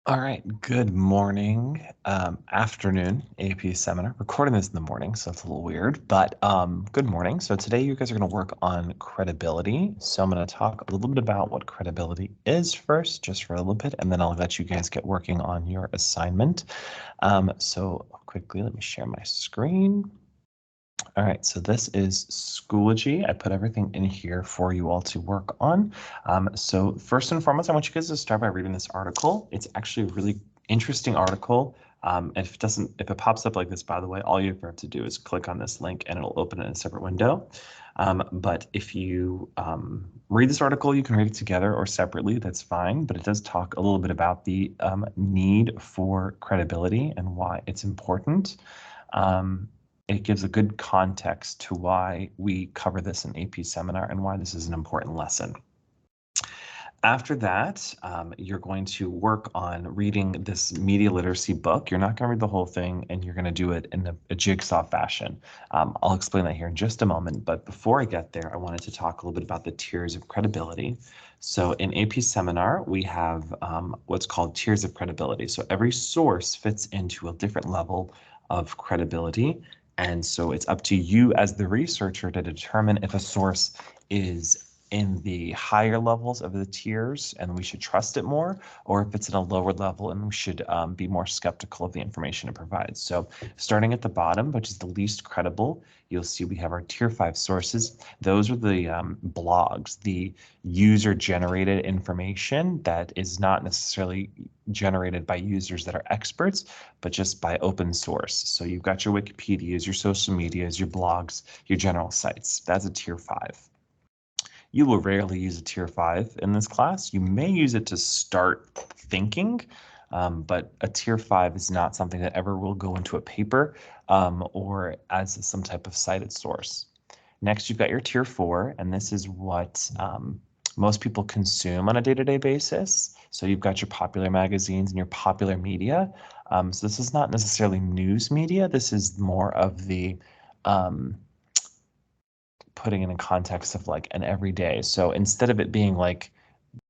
All right, good morning, afternoon, AP seminar. Recording this in the morning, so it's a little weird, but good morning. So today you guys are going to work on credibility. So I'm going to talk a little bit about what credibility is first, just for a little bit, and then I'll let you guys get working on your assignment. So quickly, let me share my screen. All right, so this is Schoology. I put everything in here for you all to work on. So first and foremost, I want you guys to start by reading this article. It's actually a really interesting article. If it pops up like this, by the way, all you have to do is click on this link and it'll open it in a separate window. But if you read this article, you can read it together or separately, that's fine. But it does talk a little bit about the need for credibility and why it's important. It gives a good context to why we cover this in AP seminar and why this is an important lesson. After that, you're going to work on reading this media literacy book. You're not going to read the whole thing, and you're going to do it in a jigsaw fashion. I'll explain that here in just a moment, but before I get there, I wanted to talk a little bit about the tiers of credibility. So in AP seminar, we have what's called tiers of credibility. So every source fits into a different level of credibility. And so it's up to you as the researcher to determine if a source is in the higher levels of the tiers and we should trust it more, or if it's in a lower level and we should be more skeptical of the information it provides. So starting at the bottom, which is the least credible, you'll see we have our tier 5 sources. Those are the blogs, the user-generated information that is not necessarily generated by users that are experts, but just by open source. So you've got your Wikipedias, your social medias, your blogs, your general sites. That's a tier 5. You will rarely use a tier 5 in this class. You may use it to start thinking, but a tier 5 is not something that ever will go into a paper or as some type of cited source. Next, you've got your tier 4, and this is what most people consume on a day-to-day basis. So you've got your popular magazines and your popular media. So this is not necessarily news media. This is more of the putting it in context of like an everyday. So instead of it being like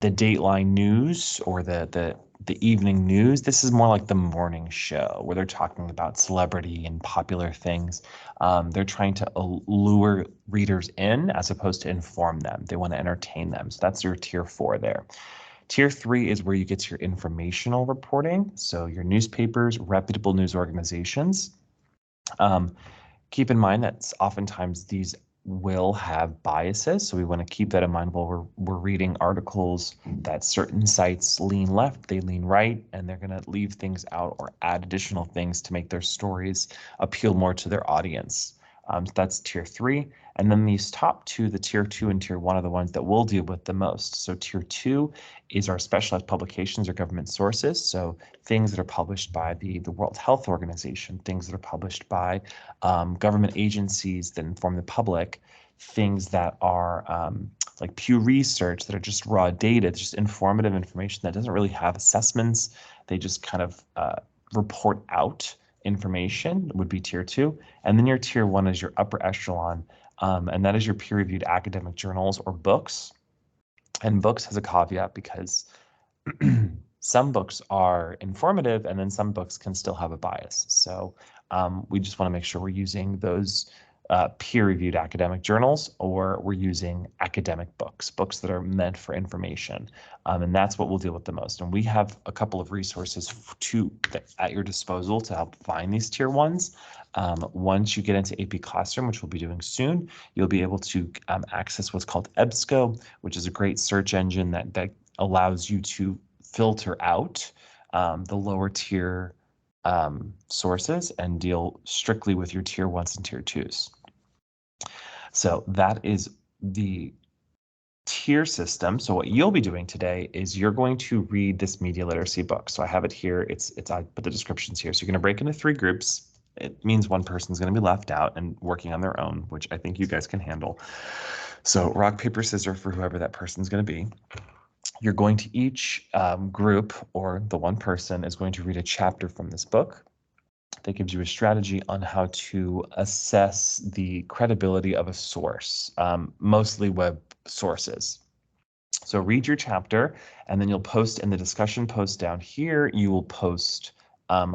the Dateline news or the evening news, this is more like the morning show where they're talking about celebrity and popular things. They're trying to lure readers in as opposed to inform them. They want to entertain them. So that's your tier 4 there. Tier 3 is where you get your informational reporting. So your newspapers, reputable news organizations. Keep in mind that oftentimes these will have biases, so we want to keep that in mind while we're reading articles that certain sites lean left, they lean right, and they're going to leave things out or add additional things to make their stories appeal more to their audience. So that's tier 3. And then these top two, the tier 2 and tier 1, are the ones that we'll deal with the most. So tier 2 is our specialized publications or government sources. So things that are published by the World Health Organization, things that are published by government agencies that inform the public, things that are like Pew Research that are just raw data, just informative information that doesn't really have assessments. They just kind of report out information, would be tier 2. And then your tier 1 is your upper echelon, and that is your peer-reviewed academic journals or books. And books has a caveat because some books are informative and then some books can still have a bias. So we just want to make sure we're using those peer-reviewed academic journals, or we're using academic books that are meant for information. And that's what we'll deal with the most. And we have a couple of resources at your disposal to help find these tier 1s. Once you get into AP Classroom, which we'll be doing soon, you'll be able to access what's called EBSCO, which is a great search engine that allows you to filter out the lower tier sources and deal strictly with your tier 1s and tier 2s. So that is the tier system. So what you'll be doing today is you're going to read this media literacy book. So I have it here. I put the descriptions here. So you're going to break into 3 groups. It means one person's going to be left out and working on their own, which I think you guys can handle. So rock, paper, scissors for whoever that person's going to be. You're going to each group, or the one person is going to read a chapter from this book that gives you a strategy on how to assess the credibility of a source, mostly web sources. So read your chapter, and then you'll post in the discussion post down here. You will post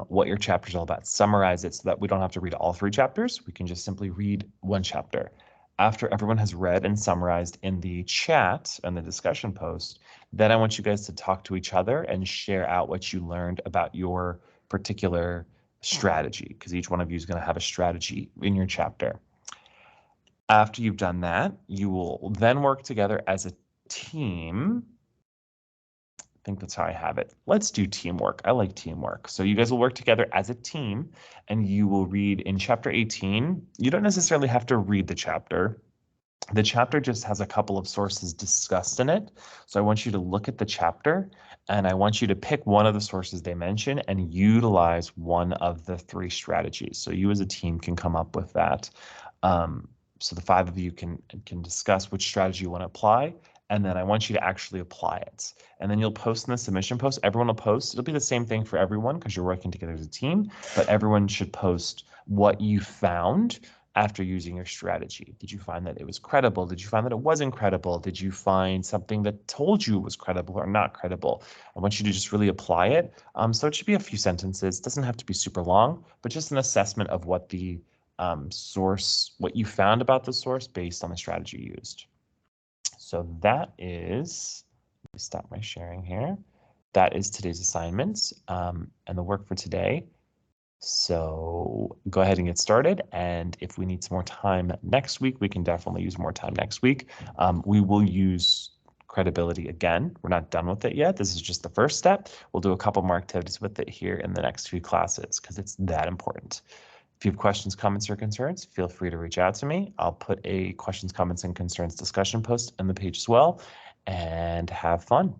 what your chapter is all about. Summarize it so that we don't have to read all 3 chapters. We can just simply read 1 chapter. After everyone has read and summarized in the chat and the discussion post, then I want you guys to talk to each other and share out what you learned about your particular strategy, because each one of you is going to have a strategy in your chapter. After you've done that, you will then work together as a team. I think that's how I have it. Let's do teamwork. I like teamwork. So you guys will work together as a team, and you will read in chapter 18. You don't necessarily have to read the chapter. The chapter just has a couple of sources discussed in it. So I want you to look at the chapter, and I want you to pick one of the sources they mention and utilize one of the 3 strategies. So you as a team can come up with that. So the 5 of you can discuss which strategy you want to apply, and then I want you to actually apply it. And then you'll post in the submission post. Everyone will post. It'll be the same thing for everyone because you're working together as a team, but everyone should post what you found after using your strategy. Did you find that it was credible? Did you find that it wasn't credible? Did you find something that told you it was credible or not credible? I want you to just really apply it. So it should be a few sentences. It doesn't have to be super long, but just an assessment of what the source, what you found about the source based on the strategy used. So that is, let me stop my sharing here. That is today's assignments and the work for today. So go ahead and get started. And if we need some more time next week, we can definitely use more time next week. We will use credibility again. We're not done with it yet. This is just the first step. We'll do a couple more activities with it here in the next few classes because it's that important. If you have questions, comments, or concerns, feel free to reach out to me. I'll put a questions, comments, and concerns discussion post in the page as well, and have fun.